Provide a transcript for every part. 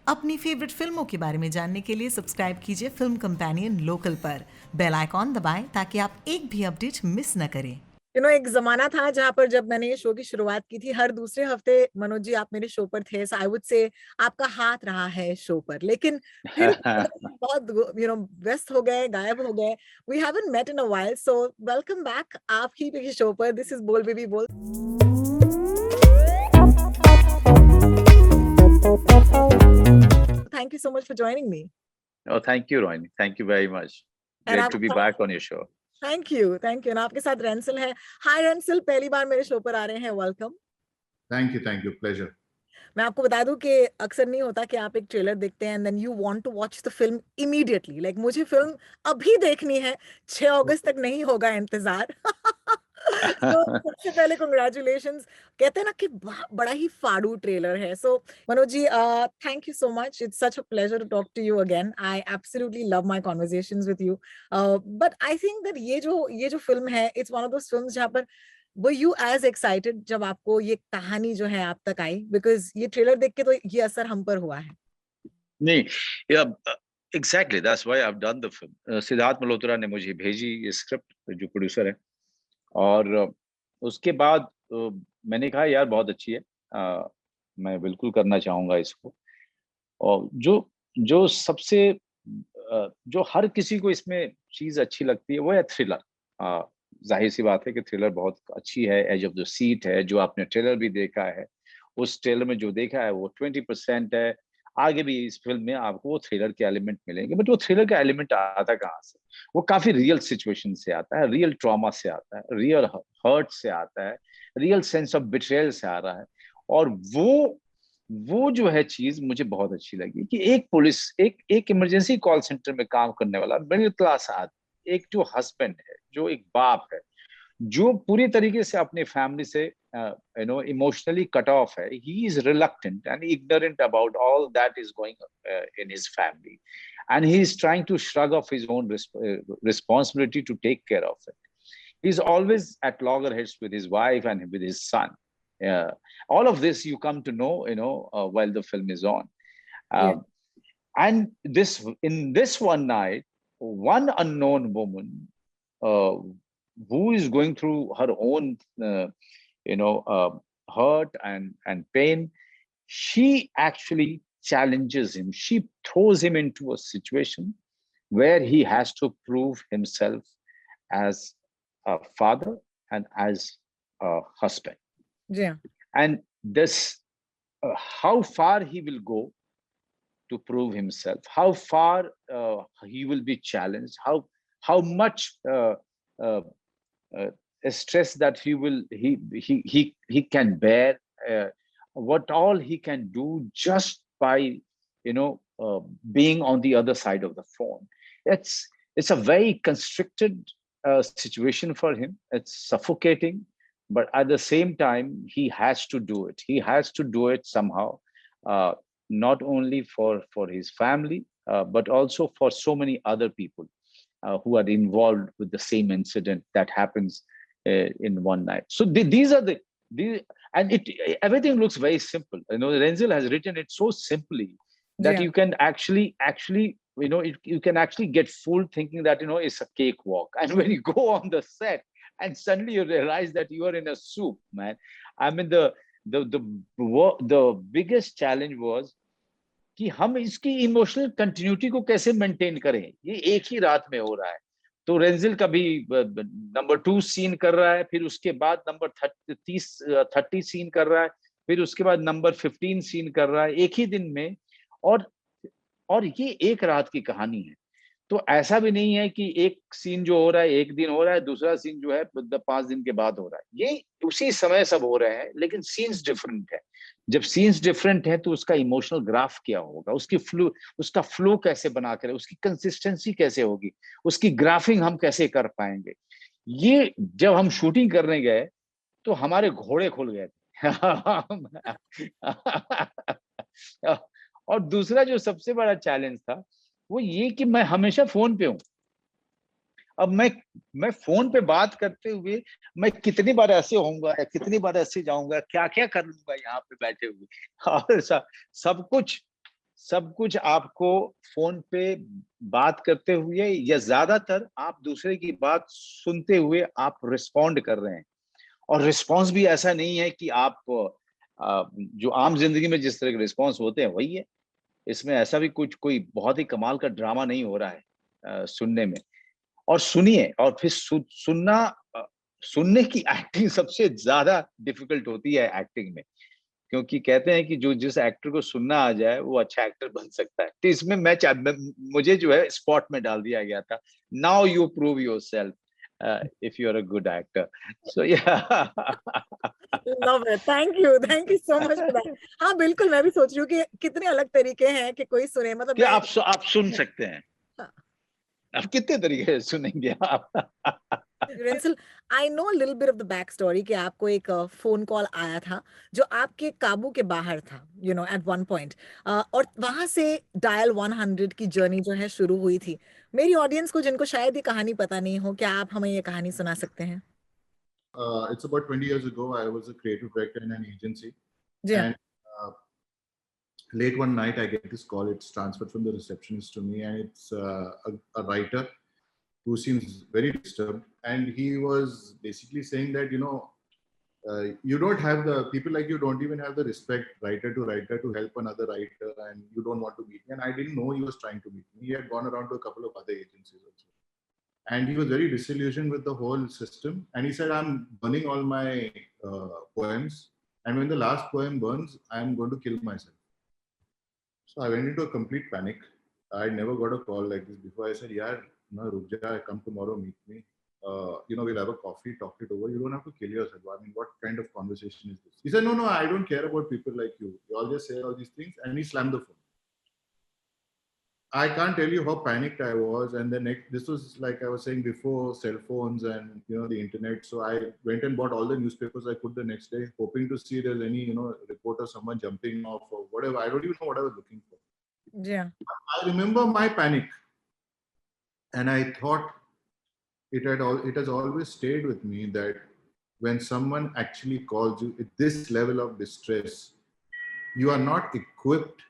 अपनी फेवरेट फिल्मों के बारे में जानने के लिए सब्सक्राइब कीजिए फिल्म कंपेनियन लोकल पर। बेल आइकॉन दबाएं ताकि आप एक भी अपडेट मिस न करें। एक जमाना था जहां पर जब मैंने ये शो की शुरुआत की थी, हर दूसरे हफ्ते मनोज जी आप मेरे शो पर थे। सो आई वुड से आपका हाथ रहा है शो पर, लेकिन फिर बहुत व्यस्त हो गए, गायब हो गए। We haven't met in a while, so welcome back आप ही के शो पर। This is Bol baby Bol. Thank you so much for joining me. Oh, thank you, Rohini. Thank you very much. And Great to be आपके back on your show. Thank you ना, आपके साथ रेंसिल है। हाय रेंसिल, पहली बार मेरे शो पर आ रहे हैं, वेलकम। Thank you, pleasure. मैं आपको बता दूं कि अक्सर नहीं होता कि आप एक ट्रेलर देखते हैं and then you want to watch the film immediately. Like मुझे फिल्म अभी देखनी है, 6 अगस्त तक नहीं होगा इंतजार। तो सबसे पहले कॉन्ग्रेचुलेशंस। कहते हैं ना कि बड़ा ही फाड़ू ट्रेलर है। So Manoj ji, thank you so much. It's such a pleasure to talk to you again. I absolutely love my conversations with you. But I think that ये जो फिल्म है, it's one of those films जहां पर were you as excited जब आपको ये कहानी जो है आप तक आई? बिकॉज ये ट्रेलर देख के तो ये असर हम पर हुआ है। नहीं, yeah, exactly. That's why I've done the film. Siddharth Malhotra ने मुझे भेजी ये स्क्रिप्ट, जो प्रोड्यूसर है, और उसके बाद मैंने कहा यार बहुत अच्छी है, मैं बिल्कुल करना चाहूंगा इसको। और जो सबसे जो हर किसी को इसमें चीज अच्छी लगती है वो है थ्रिलर। जाहिर सी बात है कि थ्रिलर बहुत अच्छी है, एज ऑफ द सीट है, जो आपने ट्रेलर भी देखा है। उस ट्रेलर में जो देखा है वो 20% है। आगे भी इस फिल्म में आपको वो थ्रिलर के एलिमेंट मिलेंगे, बट वो थ्रिलर का एलिमेंट आता कहाँ से? वो काफी रियल सिचुएशन से आता है, रियल ट्रॉमा से आता है, रियल हर्ट से आता है, रियल सेंस ऑफ बिट्रेयल से आ रहा है। और वो जो है चीज मुझे बहुत अच्छी लगी कि एक इमरजेंसी कॉल सेंटर में काम करने वाला मिडिल क्लास आदमी, एक जो हस्बैंड है, जो एक बाप है, जो पूरी तरीके से अपने फैमिली से इमोशनली कट ऑफ है। He is reluctant and ignorant about all that is going in his family, and he is trying to shrug off his own responsibility to take care of it. He's always at loggerheads with his wife and with his son. Yeah, all of this you come to know, while the film is on. Yeah. Um, and in this one night, one unknown woman, uh, who is going through her own, hurt and pain, she actually challenges him. She throws him into a situation where he has to prove himself as a father and as a husband. Yeah. And this, how far he will go to prove himself, how far he will be challenged, how much uh, stress that he can bear, what all he can do just by being on the other side of the phone. It's a very constricted situation for him. It's suffocating, but at the same time he has to do it. He has to do it somehow, not only for his family, but also for so many other people who are involved with the same incident that happens in one night. So these are these, and everything looks very simple. Renzel has written it so simply that Yeah. you can actually you can actually get fooled thinking that it's a cakewalk. And when you go on the set and suddenly you realize that you are in a soup, man. I mean, the biggest challenge was कि हम इसकी emotional continuity को कैसे maintain करें। ये एक ही रात में हो रहा है। तो रेंजिल कभी नंबर 2 सीन कर रहा है, फिर उसके बाद नंबर 30 सीन कर रहा है, फिर उसके बाद नंबर 15 सीन कर रहा है एक ही दिन में। और ये एक रात की कहानी है। तो ऐसा भी नहीं है कि एक सीन जो हो रहा है एक दिन हो रहा है, दूसरा सीन जो है 5 दिन के बाद हो रहा है। ये उसी समय सब हो रहे हैं, लेकिन सीन्स डिफरेंट है। जब सीन्स डिफरेंट है तो उसका इमोशनल ग्राफ क्या होगा, उसका फ्लो कैसे बना कर, उसकी कंसिस्टेंसी कैसे होगी, उसकी ग्राफिंग हम कैसे कर पाएंगे। ये जब हम शूटिंग करने गए तो हमारे घोड़े खुल गए थे। और दूसरा जो सबसे बड़ा चैलेंज था वो ये कि मैं हमेशा फोन पे हूं। अब मैं फोन पे बात करते हुए मैं कितनी बार ऐसे होऊंगा, कितनी बार ऐसे जाऊंगा, क्या क्या कर लूंगा यहाँ पे बैठे हुए। और सब कुछ सब कुछ आपको फोन पे बात करते हुए या ज्यादातर आप दूसरे की बात सुनते हुए आप रिस्पॉन्ड कर रहे हैं। और रिस्पॉन्स भी ऐसा नहीं है कि आप जो आम जिंदगी में जिस तरह के रिस्पॉन्स होते हैं वही है। इसमें ऐसा भी कुछ कोई बहुत ही कमाल का ड्रामा नहीं हो रहा है सुनने में। और सुनिए और फिर सुनना, सुनने की एक्टिंग सबसे ज्यादा डिफिकल्ट होती है एक्टिंग में। क्योंकि कहते हैं कि जो जिस एक्टर को सुनना आ जाए वो अच्छा एक्टर बन सकता है। तो इसमें मुझे जो है स्पॉट में डाल दिया गया था। Now you prove yourself if you are a good actor. So ya love it, thank you so much for that. हाँ बिल्कुल, मैं भी सोच रही हूँ कि कितने अलग तरीके हैं कि कोई सुने, मतलब कि मैं आप सुन सकते हैं। हाँ। आप कितने तरीके से सुनेंगे आप? रेंसिल, I know little bit of the back story कि आपको एक फोन कॉल आया था जो आपके काबू के बाहर था, you know, at one point, और वहां से डायल 100 की जर्नी जो है शुरू हुई थी। मेरी ऑडियंस को, जिनको शायद ये कहानी पता नहीं हो, क्या आप हमें ये कहानी सुना सकते हैं? It's about 20 years ago. I was a creative director in an agency, जी हाँ। and late one night I get this call. It's transferred from the receptionist to me, and it's a writer who seems very disturbed, and he was basically saying that, you know, you don't have the people like you don't even have the respect, writer to help another writer, and you don't want to meet me. And I didn't know he was trying to meet me. He had gone around to a couple of other agencies also, and he was very disillusioned with the whole system. And he said, I'm burning all my poems, and when the last poem burns, I'm going to kill myself. So I went into a complete panic. I never got a call like this before. I said, yeah, no, Rukja, come tomorrow, meet me. You know, we'll have a coffee, talk it over. You don't have to kill yourself. I mean, what kind of conversation is this? He said, no, I don't care about people like you. You all just say all these things. And he slammed the phone. I can't tell you how panicked I was. And then this was, like I was saying before, cell phones and, you know, the internet. So I went and bought all the newspapers I could the next day, hoping to see there's any, you know, report of someone jumping off or whatever. I don't even know what I was looking for. Yeah. I remember my panic, and I thought it has always stayed with me that when someone actually calls you at this level of distress, you are not equipped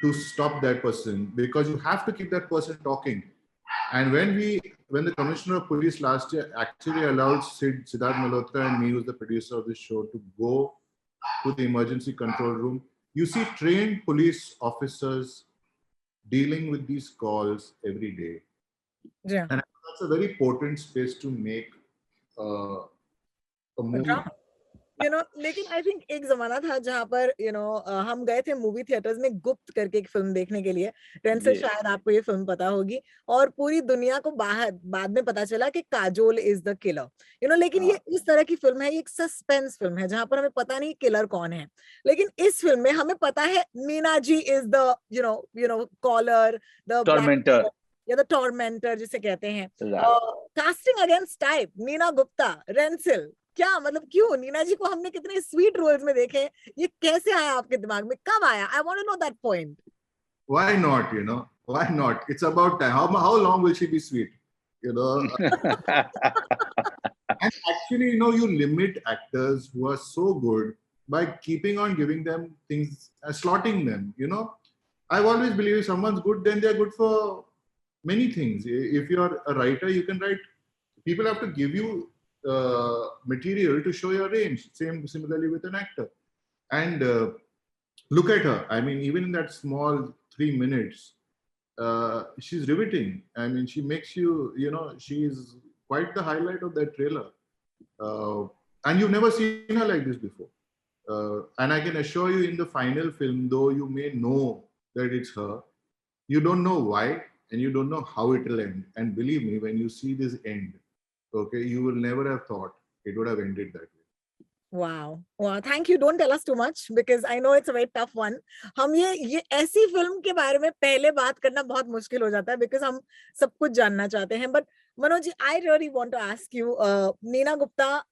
to stop that person, because you have to keep that person talking. And when the commissioner of police last year actually allowed Siddharth Malhotra and me, who's the producer of this show, to go to the emergency control room, you see trained police officers dealing with these calls every day. Yeah. And that's a very potent space to make a movie. You know, लेकिन I think एक जमाना था जहां पर हम गए थे movie theatres में गुप्त करके एक फिल्म देखने के लिए। रेंसिल, शायद आपको ये फिल्म पता होगी, और पूरी दुनिया को बाद में पता चला कि काजोल इज द किलर, लेकिन ये इस तरह की फिल्म है, ये एक सस्पेंस फिल्म है जहां पर हमें पता नहीं किलर कौन है। लेकिन इस फिल्म में हमें पता है Meena ji is the caller, the tormentor या द टॉर्मेंटर जिसे कहते हैं। Casting against type, Neena Gupta, Rensil, क्या मतलब, क्यों नीना जी को हमने कितने स्वीट रोल्स में देखे, ये कैसे आया आपके दिमाग में, कब आया? I want to know that point. Why not? Why not? It's about time. How long will she be sweet? And actually, you limit actors who are so good by keeping on giving them things, slotting them. I've always believed if someone's good, then they're good for many things. If you're a writer, you can write. People have to give you material to show your range. Similarly with an actor. And look at her. I mean, even in that small 3 minutes, she's riveting. I mean, she makes you, she's quite the highlight of that trailer. And you've never seen her like this before. And I can assure you, in the final film, though you may know that it's her, you don't know why, and you don't know how it will end. And believe me, when you see this end, okay, you will never have thought it would have ended that way. Wow. Wow. Thank you. Don't tell us too much because I know it's a very tough one. हम ये ऐसी film के बारे में पहले बात करना बहुत मुश्किल हो जाता है because हम सब कुछ जानना चाहते हैं. But Manoj, I really want to ask you, Neena Gupta,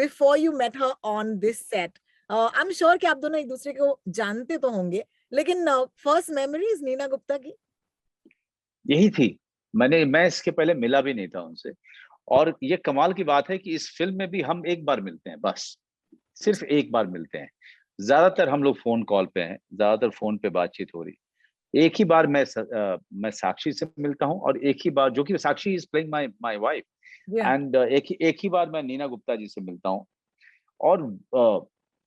before you met her on this set, I'm sure कि आप दोनों एक दूसरे को जानते तो होंगे, लेकिन first memories नीना गुप्ता की यही थी. मैं इसके पहले मिला भी नहीं था उनसे. और ये कमाल की बात है कि इस फिल्म में भी हम एक बार मिलते हैं, बस सिर्फ एक बार मिलते हैं. ज्यादातर हम लोग फोन कॉल पे हैं, ज्यादातर फोन पे बातचीत हो रही। एक ही बार मैं साक्षी से मिलता हूँ, और एक ही बार, जो कि Sakshi is playing my my wife, Yeah. And एक ही बार मैं नीना गुप्ता जी से मिलता हूँ। और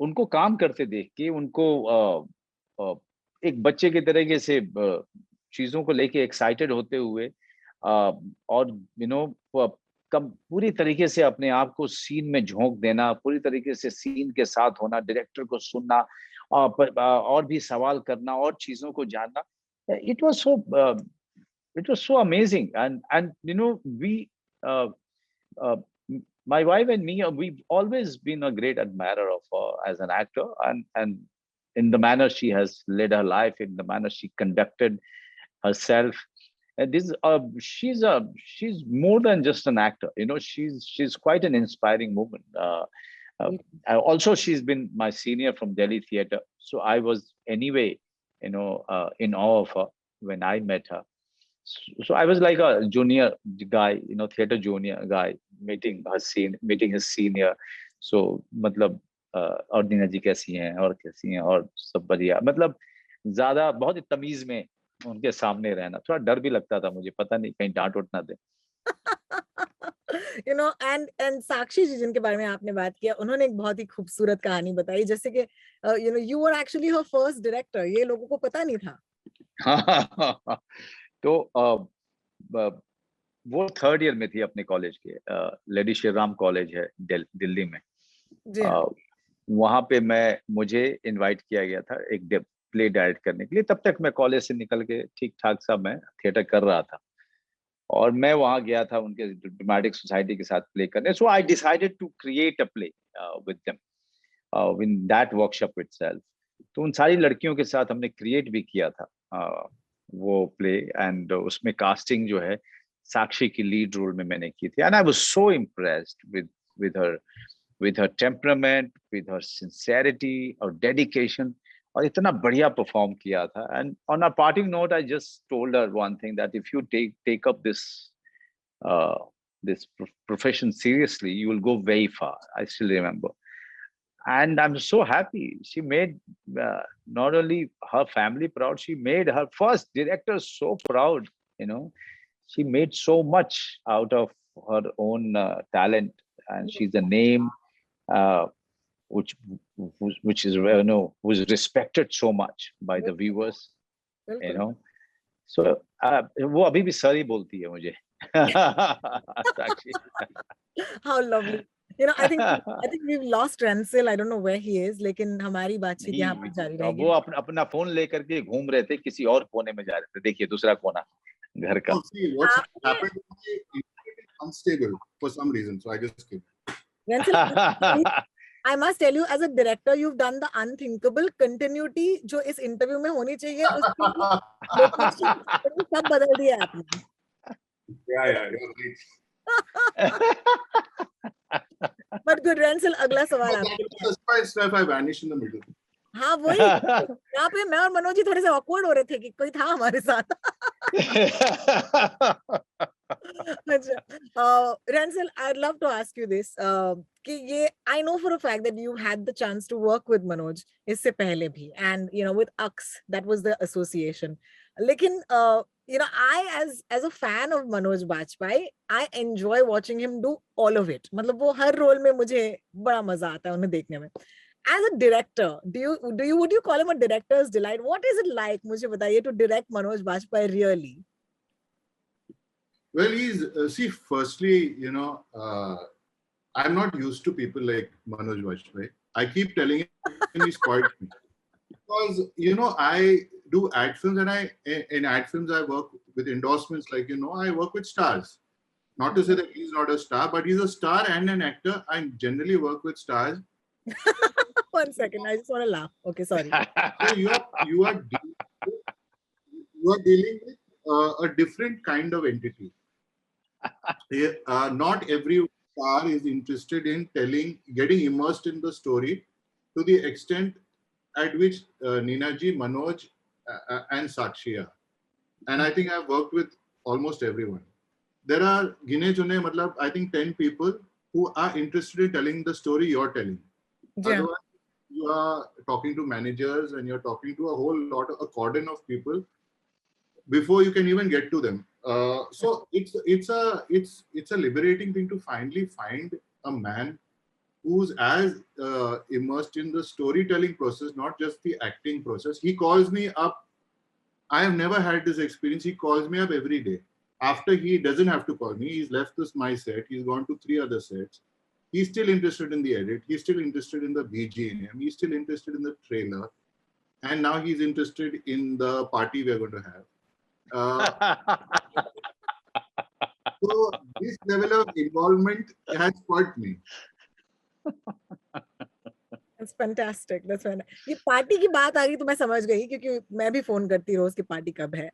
उनको काम करते देख के, उनको एक बच्चे के तरीके से चीजों को लेके एक्साइटेड होते हुए, और कब पूरी तरीके से अपने आप को सीन में झोंक देना, पूरी तरीके से सीन के साथ होना, डायरेक्टर को सुनना, और भी सवाल करना और चीजों को जानना, it was so it was so amazing. And we uh, uh, my wife and me, we've always been a great admirer of her as an actor, and in the manner she has led her life, in the manner she conducted herself. And this she's more than just an actor. She's quite an inspiring woman. uh, Also, she's been my senior from Delhi Theatre, so I was anyway, in awe of her when I met her. So I was like a junior guy, theater junior guy, meeting his senior. So मतलब और नीना जी कैसी हैं, और कैसी हैं, और सब बढ़िया, मतलब ज्यादा बहुत ही तमीज में उनके सामने रहना, थोड़ा डर भी लगता था मुझे, पता नहीं कहीं डांट उठ ना दे। and साक्षी जी जिनके बारे में आपने बात किया, उन्होंने एक बहुत ही खूबसूरत कहानी बताई, जैसे कि you were actually her first director, ये लोगों को पता नहीं था। तो वो थर्ड ईयर में थी अपने कॉलेज के, लेडी श्री राम कॉलेज है दिल्ली में। जी हाँ। वहां पे मुझे इनवाइट किया गया था एक प्ले डायरेक्ट करने के लिए। तब तक मैं कॉलेज से निकल के ठीक ठाक सा मैं थिएटर कर रहा था, और मैं वहां गया था उनके ड्रामेटिक सोसाइटी के साथ प्ले करने। So I decided to create a play with them in that workshop itself. तो उन सारी लड़कियों के साथ हमने क्रिएट भी किया था वो प्ले, एंड उसमें कास्टिंग जो है साक्षी की लीड रोल में मैंने की थी। And I was so impressed with her temperament, with her sincerity और डेडिकेशन, और इतना बढ़िया परफॉर्म किया था। And on a parting note, I just told her one thing, that if you take up this profession seriously, you will go very far. I still remember. And I'm so happy she made not only her family proud, she made her first director so proud. She made so much out of her own talent, and she's a name uh, which which is who's respected so much by the viewers. you बिल्कुल। know so वो अभी भी sir ही बोलती है मुझे। साक्षी। How lovely. I think we've lost Rensil. I don't know where he is, लेकिन हमारी बातचीत यहाँ पर जारी नहीं, रहेगी। वो अपना फोन लेकर के घूम रहे थे, किसी और कोने में जा रहे थे। देखिए दूसरा कोना घर का। Oh, see, what's happened to me, internet is unstable for some reason, so I just came. Rensil, I must tell you, as a director, you've done the unthinkable. Continuity जो इस इंटरव्यू में होनी चाहिए, उसके लिए location सब बदल दिया आपने। Yeah, you're right. But good, Rensil, अगला सवाल But आपके that लिए। was my stuff. I vanished in the middle. हाँ वही, यहाँ पे मैं और मनोज जी थोड़े से awkward हो रहे थे कि कोई था हमारे साथ। अच्छा, Rensil, I'd love to ask you this. कि ये I know for a fact that you had the chance to work with Manoj इससे पहले भी, and with Aks, that was the association. लेकिन I as a fan of Manoj Bajpayee, I enjoy watching him do all of it. मतलब वो हर role में मुझे बड़ा मजा आता है उन्हें देखने में। As a director, would you call him a director's delight? What is it like? मुझे बताइए, to direct Manoj Bajpayee really. Well, he's see. Firstly, I'm not used to people like Manoj Bajpayee. I keep telling him he spoiled me because I do ad films, and in ad films I work with endorsements. Like I work with stars. Not to say that he's not a star, but he's a star and an actor. I generally work with stars. 1 second, I just want to laugh. Okay, sorry. So you are dealing with a different kind of entity. Not every star is interested in getting immersed in the story to the extent at which Nina ji, Manoj, and Sakshi are. And I think I've worked with almost everyone. There are gine chune, I think 10 people who are interested in telling the story you're telling. Yeah. Otherwise, you are talking to managers and you're talking to a whole lot of a cordon of people before you can even get to them. So it's a liberating thing to finally find a man who's as immersed in the storytelling process, not just the acting process. He calls me up. I have never had this experience. He calls me up every day. After he doesn't have to call me, he's left this my set. He's gone to 3 other sets. He's still interested in the edit. He's still interested in the BGM. He's still interested in the trailer. And now he's interested in the party we're going to have. So this level of involvement has caught me. That's fantastic. That's fantastic. ये party की बात आ गई तो मैं समझ गई क्योंकि मैं भी फोन करती रोज कि पार्टी कब है.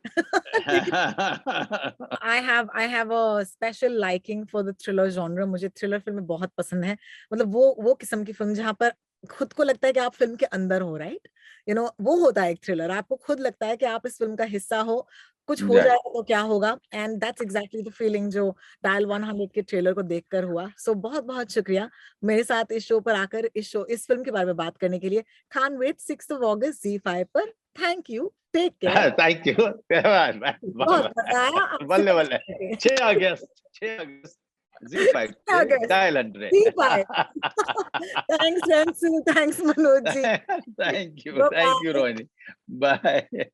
I have a special liking for the thriller genre. मुझे थ्रिलर फिल्में बहुत पसंद है. मतलब वो किस्म की फिल्म जहाँ पर खुद को लगता है कि आप फिल्म के अंदर हो, राइट? यू नो वो होता है एक थ्रिलर. आपको खुद लगता है कि आप इस फिल्म का हिस्सा हो. कुछ हो Yeah. जाएगा तो क्या होगा. And that's exactly the feeling जो डायल 100 के ट्रेलर को देखकर हुआ. सो बहुत बहुत शुक्रिया मेरे साथ इस शो पर आकर इस फिल्म के बारे में बात करने के लिए. Can't wait 6th of August Z5 पर. Thank you. Take care. Thank you. बहुत मजा आया आपसे बल्ले बात बल्ले. करके. 6 अगस्त Z5 August. Dial 100. Z5. Thanks Ransu. Thanks Manoj ji. Thank you. Bye-bye. Thank you, Rohini. Bye.